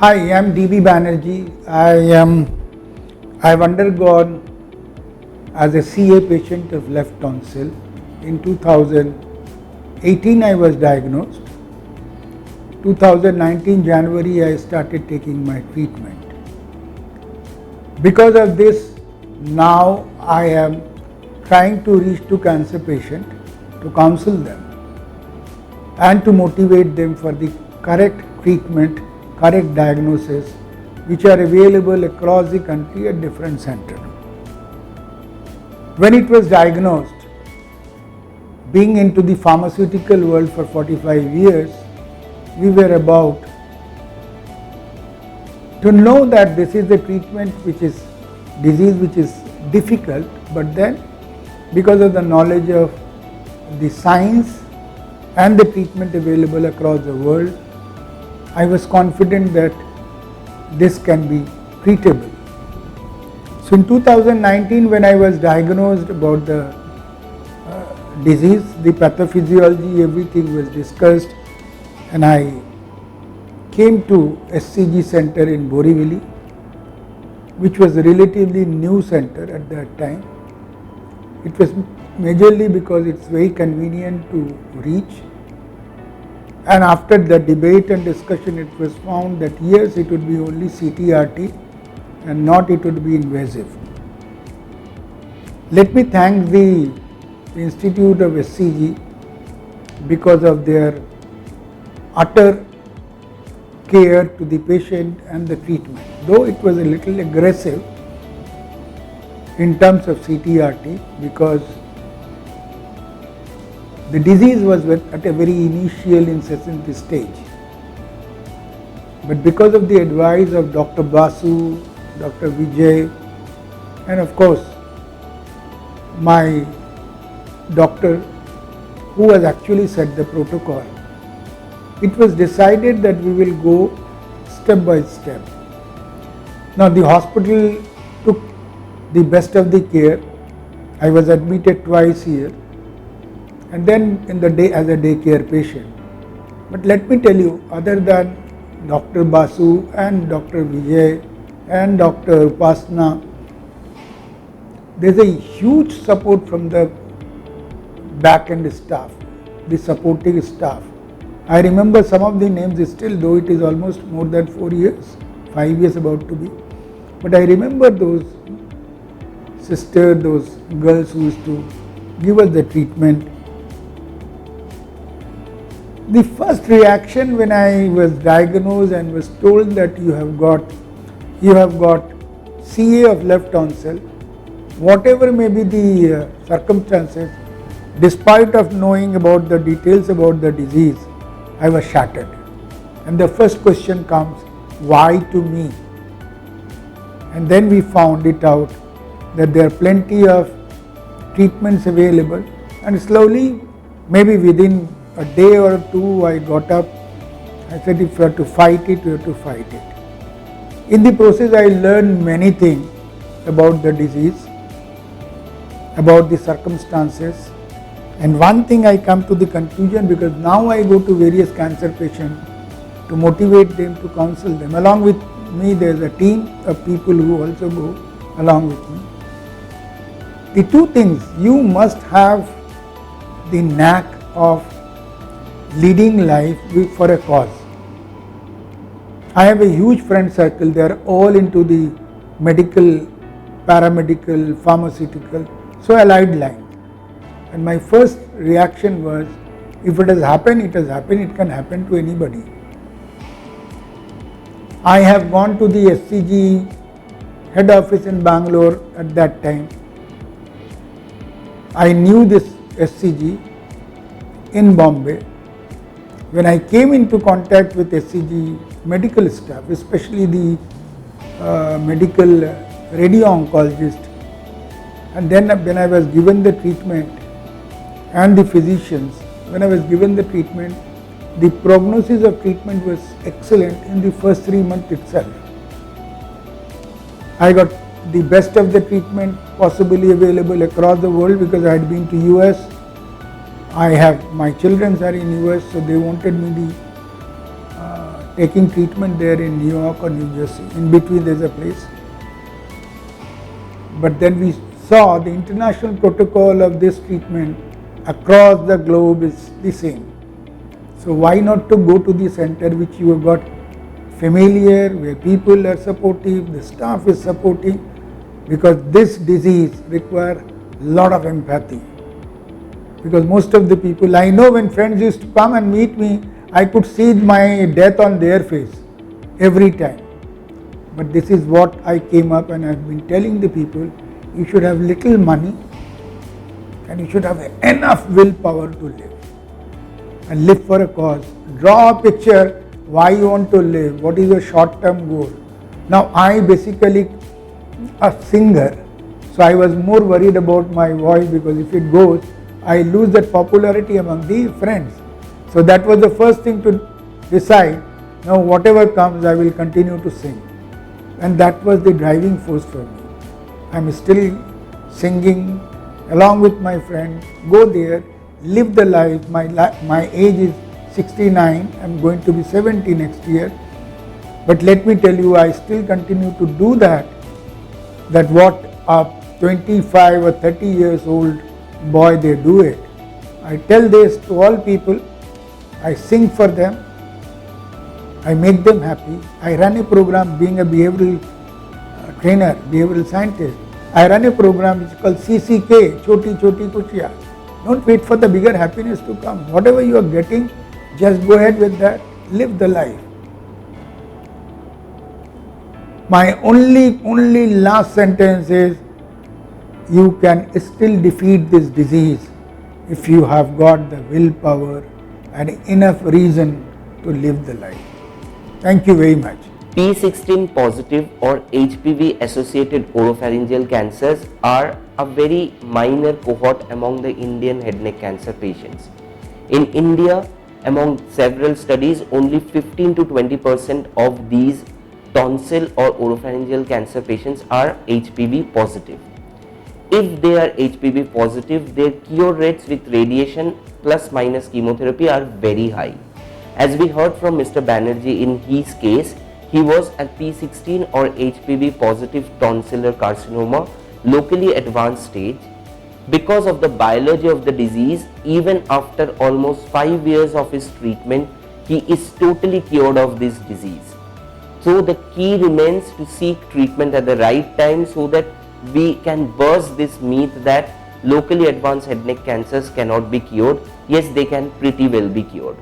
Hi, I am D B Banerjee. I have undergone as a CA patient of left tonsil. In 2018 I was diagnosed. 2019 January I started taking my treatment. Because of this, now I am trying to reach to cancer patient to counsel them and to motivate them for the correct treatment, correct diagnosis, which are available across the country at different centers. When it was diagnosed, being into the pharmaceutical world for 45 years, we were about to know that this is a treatment which is disease which is difficult, but then because of the knowledge of the science and the treatment available across the world, I was confident that this can be treatable. So in 2019 when I was diagnosed about the disease, the pathophysiology, everything was discussed, and I came to HCG Center in Borivali, which was a relatively new center at that time. It was majorly because it's very convenient to reach, and after the debate and discussion it was found that yes, it would be only CTRT and not it would be invasive. Let me thank the Institute of HCG because of their utter care to the patient and the treatment. Though it was a little aggressive in terms of CTRT because the disease was at a very initial incessant stage. But because of the advice of Dr Basu, Dr Vijay, and of course my doctor who has actually set the protocol, it was decided that we will go step by step. Now the hospital took the best of the care. I was admitted twice here and then in the day as a daycare patient. But let me tell you, other than Dr Basu and Dr Vijay and Dr Upasna, there is a huge support from the back end staff, the supporting staff. I remember some of the names still, though it is almost more than 4 years, 5 years about to be. But I remember those sisters, those girls who used to give us the treatment. The first reaction when I was diagnosed and was told that you have got CA of left tonsil, whatever may be the circumstances, despite of knowing about the details about the disease, I was shattered. And the first question comes, why to me? And then we found it out that there are plenty of treatments available, and slowly, maybe within a day or two, I got up. I said, if you have to fight it, you have to fight it. In the process, I learned many things about the disease, about the circumstances. And one thing I come to the conclusion, because now I go to various cancer patients to motivate them, to counsel them. Along with me, there is a team of people who also go along with me. The two things, you must have the knack of leading life for a cause. I have a huge friend circle, they are all into the medical, paramedical, pharmaceutical, so allied line. And my first reaction was, if it has happened, it has happened, it can happen to anybody. I have gone to the HCG head office in Bangalore at that time. I knew this HCG in Bombay. When I came into contact with HCG medical staff, especially the medical radio-oncologist, and then when I was given the treatment, and the physicians, when I was given the treatment, the prognosis of treatment was excellent in the first 3 months itself. I got the best of the treatment possibly available across the world because I had been to US. My children are in US, so they wanted me the taking treatment there in New York or New Jersey. In between there is a place. But then we saw the international protocol of this treatment across the globe is the same. So why not to go to the center which you have got familiar, where people are supportive, the staff is supportive, because this disease requires a lot of empathy. Because most of the people, I know when friends used to come and meet me, I could see my death on their face every time. But this is what I came up and I've been telling the people, you should have little money and you should have enough willpower to live. And live for a cause. Draw a picture why you want to live, what is your short-term goal. Now I basically a singer, so I was more worried about my voice, because if it goes, I lose that popularity among the friends. So that was the first thing to decide. Now whatever comes, I will continue to sing. And that was the driving force for me. I am still singing along with my friends, go there, live the life. My age is 69, I am going to be 70 next year. But let me tell you, I still continue to do that what a 25 or 30 years old boy, they do it. I tell this to all people, I sing for them, I make them happy. I run a program, being a behavioral trainer, behavioral scientist. I run a program which is called CCK, Choti, Khushiyaan. Don't wait for the bigger happiness to come. Whatever you are getting, just go ahead with that, live the life. My only last sentence is, you can still defeat this disease if you have got the willpower and enough reason to live the life. Thank you very much. P16 positive or HPV associated oropharyngeal cancers are a very minor cohort among the Indian head neck cancer patients. In India, among several studies, only 15 to 20% of these tonsil or oropharyngeal cancer patients are HPV positive. If they are HPV positive, their cure rates with radiation plus minus chemotherapy are very high. As we heard from Mr. Banerjee, in his case, he was at P16 or HPV positive tonsillar carcinoma, locally advanced stage. Because of the biology of the disease, even after almost 5 years of his treatment, he is totally cured of this disease. So the key remains to seek treatment at the right time, so that we can burst this myth that locally advanced head neck cancers cannot be cured. Yes, they can pretty well be cured.